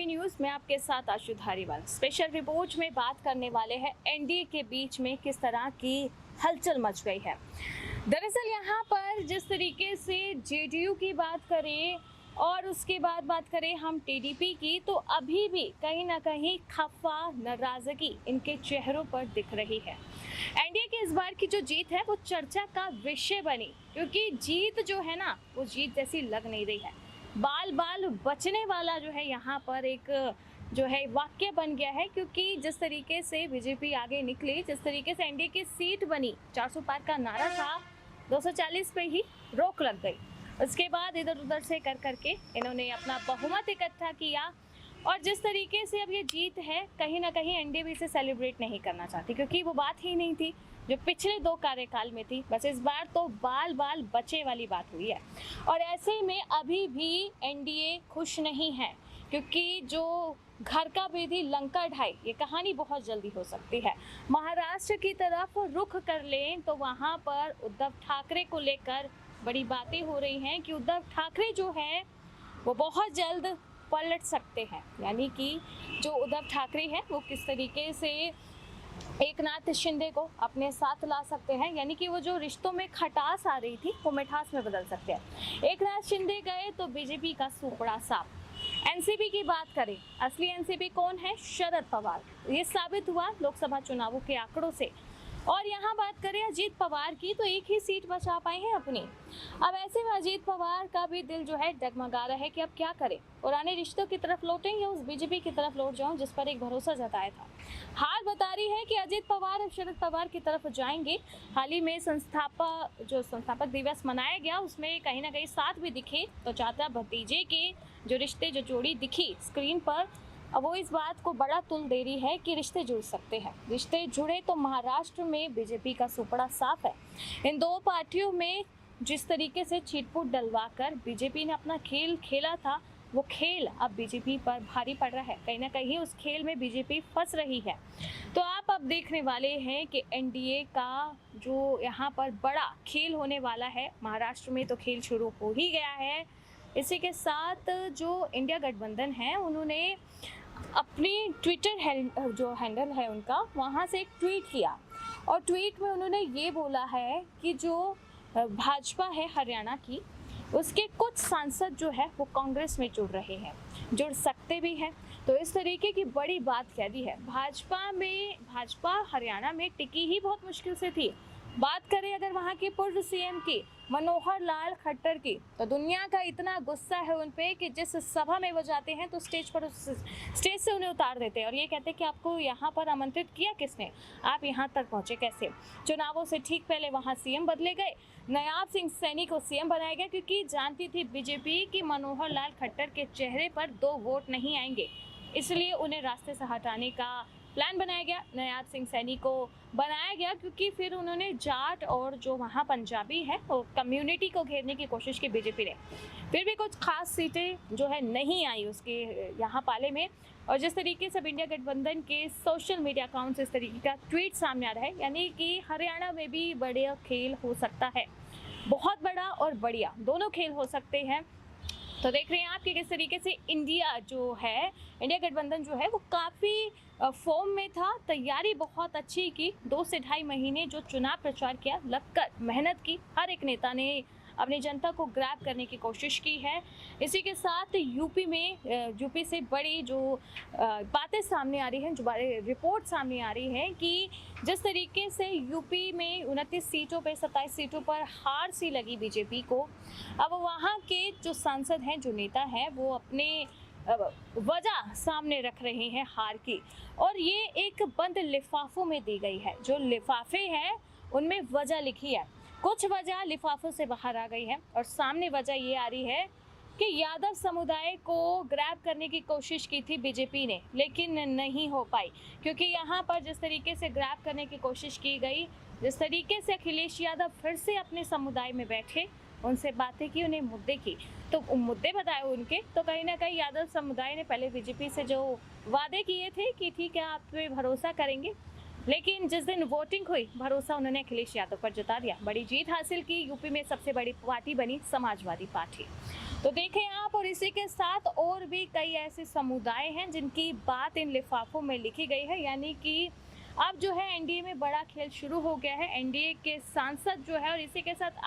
ABP news में आपके साथ आशु धारीवाल। स्पेशल रिपोर्ट में बात करने वाले हैं एनडीए के बीच में किस तरह की हलचल मच गई है। दरअसल यहाँ पर जिस तरीके से जेडीयू की बात करें और उसके बाद बात करें हम टीडीपी की, तो अभी भी कहीं ना कहीं खफा नाराजगी इनके चेहरों पर दिख रही है। एनडीए की इस बार की जो जीत है वो चर्चा का विषय बनी, क्योंकि जीत जो है ना वो जीत जैसी लग नहीं रही है। बाल बाल बचने वाला जो है यहाँ पर एक जो है वाक्य बन गया है, क्योंकि जिस तरीके से बीजेपी आगे निकली, जिस तरीके से एनडीए की सीट बनी, 400 पार का नारा था, 240 पे ही रोक लग गई। उसके बाद इधर उधर से कर करके इन्होंने अपना बहुमत इकट्ठा किया और जिस तरीके से अब ये जीत है, कहीं ना कहीं एनडीए भी इसे सेलिब्रेट नहीं करना चाहती, क्योंकि वो बात ही नहीं थी जो पिछले 2 कार्यकाल में थी। बस इस बार तो बाल बाल बचे वाली बात हुई है और ऐसे में अभी भी एनडीए खुश नहीं है, क्योंकि जो घर का बेदी लंका ढाई, ये कहानी बहुत जल्दी हो सकती है। महाराष्ट्र की तरफ रुख कर लें तो वहाँ पर उद्धव ठाकरे को लेकर बड़ी बातें हो रही हैं कि उद्धव ठाकरे जो है वो बहुत जल्द पलट सकते हैं। यानी कि जो उद्धव ठाकरे हैं वो किस तरीके से एकनाथ शिंदे को अपने साथ ला सकते हैं, यानी कि वो जो रिश्तों में खटास आ रही थी वो मिठास में बदल सकते हैं। एकनाथ शिंदे गए तो बीजेपी का सुपड़ा साफ। एनसीपी की बात करें, असली एनसीपी कौन है? शरद पवार। ये साबित हुआ लोकसभा चुनावों के आंकड़ों से। और यहाँ बात करें अजीत पवार की, तो एक ही सीट बचा पाए हैं अपनी। अब ऐसे में अजीत पवार का भी दिल जो है डगमगा रहा है कि अब क्या करें, पुराने रिश्तों की तरफ लौटें या उस बीजेपी की तरफ लौट जाऊं जिस पर एक भरोसा जताया था। हाल बता रही है कि अजीत पवार अब शरद पवार की तरफ जाएंगे। हाल ही में संस्थापक दिवस मनाया गया, उसमें कहीं ना कहीं साथ भी दिखे, तो चाचा भतीजे के जो रिश्ते, जो जोड़ी दिखी स्क्रीन पर, अब वो इस बात को बड़ा तुल दे रही है कि रिश्ते जुड़ सकते हैं। रिश्ते जुड़े तो महाराष्ट्र में बीजेपी का सुपड़ा साफ है। इन 2 पार्टियों में जिस तरीके से छिटपुट डलवाकर बीजेपी ने अपना खेल खेला था, वो खेल अब बीजेपी पर भारी पड़ रहा है। कहीं ना कहीं उस खेल में बीजेपी फंस रही है। तो आप अब देखने वाले हैं कि एनडीए का जो यहाँ पर बड़ा खेल होने वाला है। महाराष्ट्र में तो खेल शुरू हो ही गया है। इसी के साथ जो इंडिया गठबंधन है, उन्होंने अपनी ट्विटर जो हैंडल है उनका, वहाँ से एक ट्वीट किया और ट्वीट में उन्होंने ये बोला है कि जो भाजपा है हरियाणा की, उसके कुछ सांसद जो है वो कांग्रेस में जुड़ रहे हैं, जुड़ सकते भी हैं। तो इस तरीके की बड़ी बात कह दी है। भाजपा हरियाणा में टिकी ही बहुत मुश्किल से थी। बात करें अगर वहाँ के पूर्व सीएम की, मनोहर लाल खट्टर की, तो दुनिया का इतना गुस्सा है उन पे कि जिस सभा में वो जाते हैं तो स्टेज से उन्हें उतार देते हैं और ये कहते हैं कि आपको यहाँ पर आमंत्रित किया किसने, आप यहाँ तक पहुँचे कैसे। चुनावों से ठीक पहले वहाँ सीएम बदले गए, नयाब सिंह सैनी को सीएम बनाया गया, क्योंकि जानती थी बीजेपी कि मनोहर लाल खट्टर के चेहरे पर 2 वोट नहीं आएंगे, इसलिए उन्हें रास्ते से हटाने का प्लान बनाया गया। नयाब सिंह सैनी को बनाया गया क्योंकि फिर उन्होंने जाट और जो वहाँ पंजाबी है वो कम्युनिटी को घेरने की कोशिश की बीजेपी ने। फिर भी कुछ खास सीटें जो है नहीं आई उसके यहाँ पाले में। और जिस तरीके से इंडिया गठबंधन के सोशल मीडिया अकाउंट से इस तरीके का ट्वीट सामने आ रहा है, यानी कि हरियाणा में भी बढ़िया खेल हो सकता है। बहुत बड़ा और बढ़िया दोनों खेल हो सकते हैं। तो देख रहे हैं आप कि किस तरीके से इंडिया गठबंधन जो है वो काफ़ी फॉर्म में था। तैयारी बहुत अच्छी की, 2 से 2.5 महीने जो चुनाव प्रचार किया, लगकर मेहनत की, हर एक नेता ने अपनी जनता को ग्रैब करने की कोशिश की है। इसी के साथ यूपी से बड़ी जो बातें सामने आ रही हैं, जो बड़ी रिपोर्ट सामने आ रही है कि जिस तरीके से यूपी में 29 सीटों पे 27 सीटों पर हार सी लगी बीजेपी को। अब वहाँ के जो सांसद हैं, जो नेता हैं, वो अपने वजह सामने रख रहे हैं हार की, और ये एक बंद लिफाफों में दी गई है। जो लिफाफे हैं उनमें वजह लिखी है, कुछ वजह लिफाफों से बाहर आ गई है और सामने वजह ये आ रही है कि यादव समुदाय को ग्रैब करने की कोशिश की थी बीजेपी ने, लेकिन नहीं हो पाई, क्योंकि यहाँ पर जिस तरीके से ग्रैब करने की कोशिश की गई, जिस तरीके से अखिलेश यादव फिर से अपने समुदाय में बैठे, उनसे बातें की, उन्हें मुद्दे की, तो मुद्दे बताए उनके, तो कहीं ना कहीं यादव समुदाय ने पहले बीजेपी से जो वादे किए थे कि ठीक है आप पे भरोसा करेंगे, लेकिन जिस दिन वोटिंग हुई, भरोसा उन्होंने अखिलेश यादव पर जता दिया। बड़ी जीत हासिल की, यूपी में सबसे बड़ी पार्टी बनी समाजवादी पार्टी। तो देखें आप, और इसी के साथ और भी कई ऐसे समुदाय हैं जिनकी बात इन लिफाफों में लिखी गई है। यानी कि अब जो है एनडीए में बड़ा खेल शुरू हो गया है। एनडीए के सांसद जो है, और इसी के साथ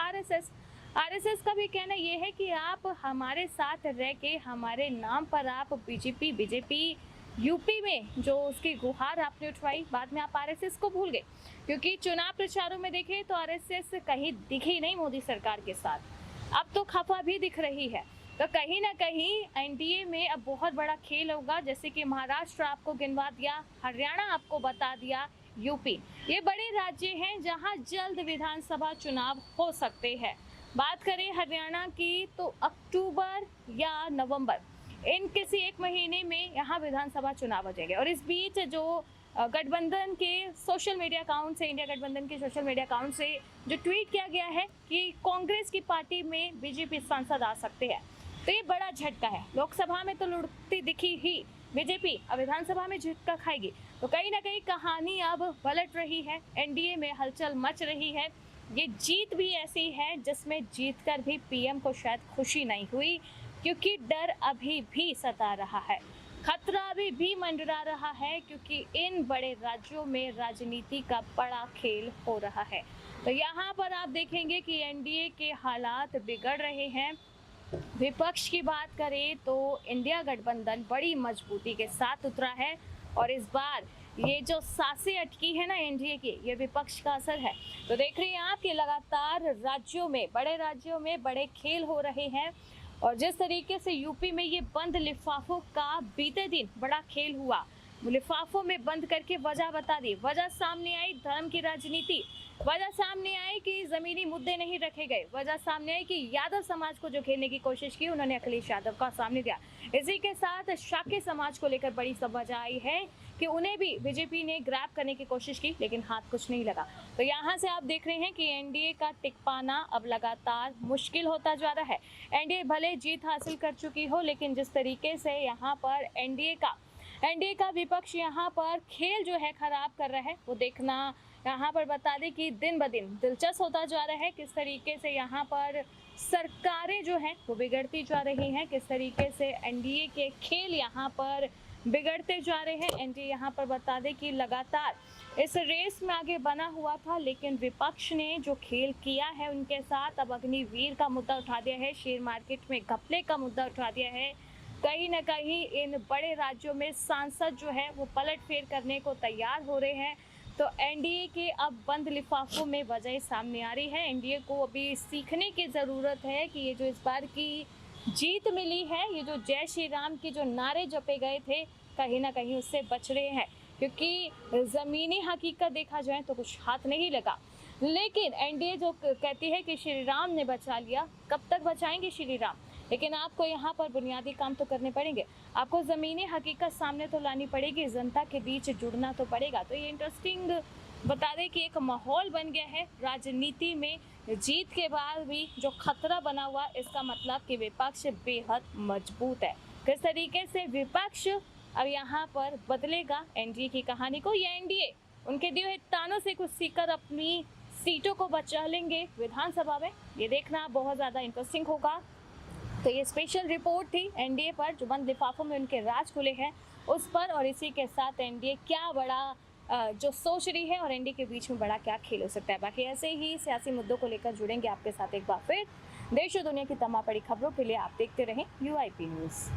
आरएसएस का भी कहना ये है कि आप हमारे साथ रह के हमारे नाम पर आप बीजेपी यूपी में जो उसकी गुहार आपने उठवाई, बाद में आप आरएसएस को भूल गए, क्योंकि चुनाव प्रचारों में देखें तो आरएसएस कहीं दिखी नहीं मोदी सरकार के साथ। अब तो खफा भी दिख रही है। तो कहीं ना कहीं एनडीए में अब बहुत बड़ा खेल होगा। जैसे कि महाराष्ट्र आपको गिनवा दिया, हरियाणा आपको बता दिया, यूपी, ये बड़े राज्य हैं जहां जल्द विधानसभा चुनाव हो सकते हैं। बात करें हरियाणा की तो अक्टूबर या नवंबर, इन किसी एक महीने में यहाँ विधानसभा चुनाव हो जाएंगे। और इस बीच जो गठबंधन के सोशल मीडिया अकाउंट से, इंडिया गठबंधन के सोशल मीडिया अकाउंट से जो ट्वीट किया गया है कि कांग्रेस की पार्टी में बीजेपी सांसद आ सकते हैं, तो ये बड़ा झटका है। लोकसभा में तो लुढ़कती दिखी ही बीजेपी, अब विधानसभा में झटका खाएगी। तो कहीं ना कहीं कहानी अब पलट रही है, एनडीए में हलचल मच रही है। ये जीत भी ऐसी है जिसमें जीतकर भी पीएम को शायद खुशी नहीं हुई, क्योंकि डर अभी भी सता रहा है, खतरा अभी भी मंडरा रहा है, क्योंकि इन बड़े राज्यों में राजनीति का बड़ा खेल हो रहा है। तो यहाँ पर आप देखेंगे कि एनडीए के हालात बिगड़ रहे हैं। विपक्ष की बात करें तो इंडिया गठबंधन बड़ी मजबूती के साथ उतरा है, और इस बार ये जो सांसें अटकी है ना एनडीए की, ये विपक्ष का असर है। तो देख रहे हैं आप कि लगातार राज्यों में बड़े खेल हो रहे हैं। और जिस तरीके से यूपी में ये बंद लिफाफों का बीते दिन बड़ा खेल हुआ, लिफाफों में बंद करके वजह बता दी, वजह सामने आई धर्म की राजनीति, वजह सामने आई कि जमीनी मुद्दे नहीं रखे गए, वजह सामने आई कि यादव समाज को जो घेरने की कोशिश की उन्होंने अखिलेश यादव का सामने दिया। इसी के साथ शाक्य समाज को लेकर बड़ी वजह आई है कि उन्हें भी बीजेपी ने ग्रैब करने की कोशिश की, लेकिन हाथ कुछ नहीं लगा। तो यहाँ से आप देख रहे हैं कि एनडीए का टिक पाना अब लगातार मुश्किल होता जा रहा है। एनडीए भले जीत हासिल कर चुकी हो, लेकिन जिस तरीके से यहाँ पर एनडीए का विपक्ष यहाँ पर खेल जो है खराब कर रहा है, वो देखना यहाँ पर बता दें कि दिन ब दिन दिलचस्प होता जा रहा है। किस तरीके से यहाँ पर सरकारें जो हैं वो बिगड़ती जा रही हैं, किस तरीके से एनडीए के खेल यहाँ पर बिगड़ते जा रहे हैं। एनडीए यहाँ पर बता दें कि लगातार इस रेस में आगे बना हुआ था, लेकिन विपक्ष ने जो खेल किया है उनके साथ, अब अग्निवीर का मुद्दा उठा दिया है, शेयर मार्केट में घपले का मुद्दा उठा दिया है। कहीं ना कहीं इन बड़े राज्यों में सांसद जो है वो पलट फेर करने को तैयार हो रहे हैं। तो एनडीए के अब बंद लिफाफों में वजह सामने आ रही है। एनडीए को अभी सीखने की ज़रूरत है कि ये जो इस बार की जीत मिली है, ये जो जय श्री राम के जो नारे जपे गए थे, कहीं ना कहीं उससे बच रहे हैं, क्योंकि ज़मीनी हकीकत देखा जाए तो कुछ हाथ नहीं लगा। लेकिन एनडीए जो कहती है कि श्री राम ने बचा लिया, कब तक बचाएंगे श्री राम? लेकिन आपको यहाँ पर बुनियादी काम तो करने पड़ेंगे, आपको ज़मीनी हकीकत सामने तो लानी पड़ेगी, जनता के बीच जुड़ना तो पड़ेगा। तो ये इंटरेस्टिंग बता दें कि एक माहौल बन गया है राजनीति में। जीत के बाद भी जो खतरा बना हुआ, इसका मतलब कि विपक्ष बेहद मजबूत है। किस तरीके से विपक्ष अब यहाँ पर बदलेगा एनडीए की कहानी को, या एनडीए उनके दिए हुए तानों से कुछ सीखकर अपनी सीटों को बचा लेंगे विधानसभा में, ये देखना बहुत ज़्यादा इंटरेस्टिंग होगा। तो ये स्पेशल रिपोर्ट थी एनडीए पर, जो बंद लिफाफों में उनके राज खुले हैं उस पर, और इसी के साथ एनडीए क्या बड़ा जो सोच रही है और एनडीए के बीच में बड़ा क्या खेल हो सकता है। बाकी ऐसे ही सियासी मुद्दों को लेकर जुड़ेंगे आपके साथ एक बार फिर। देश और दुनिया की तमाम बड़ी खबरों के लिए आप देखते रहें UIP न्यूज़।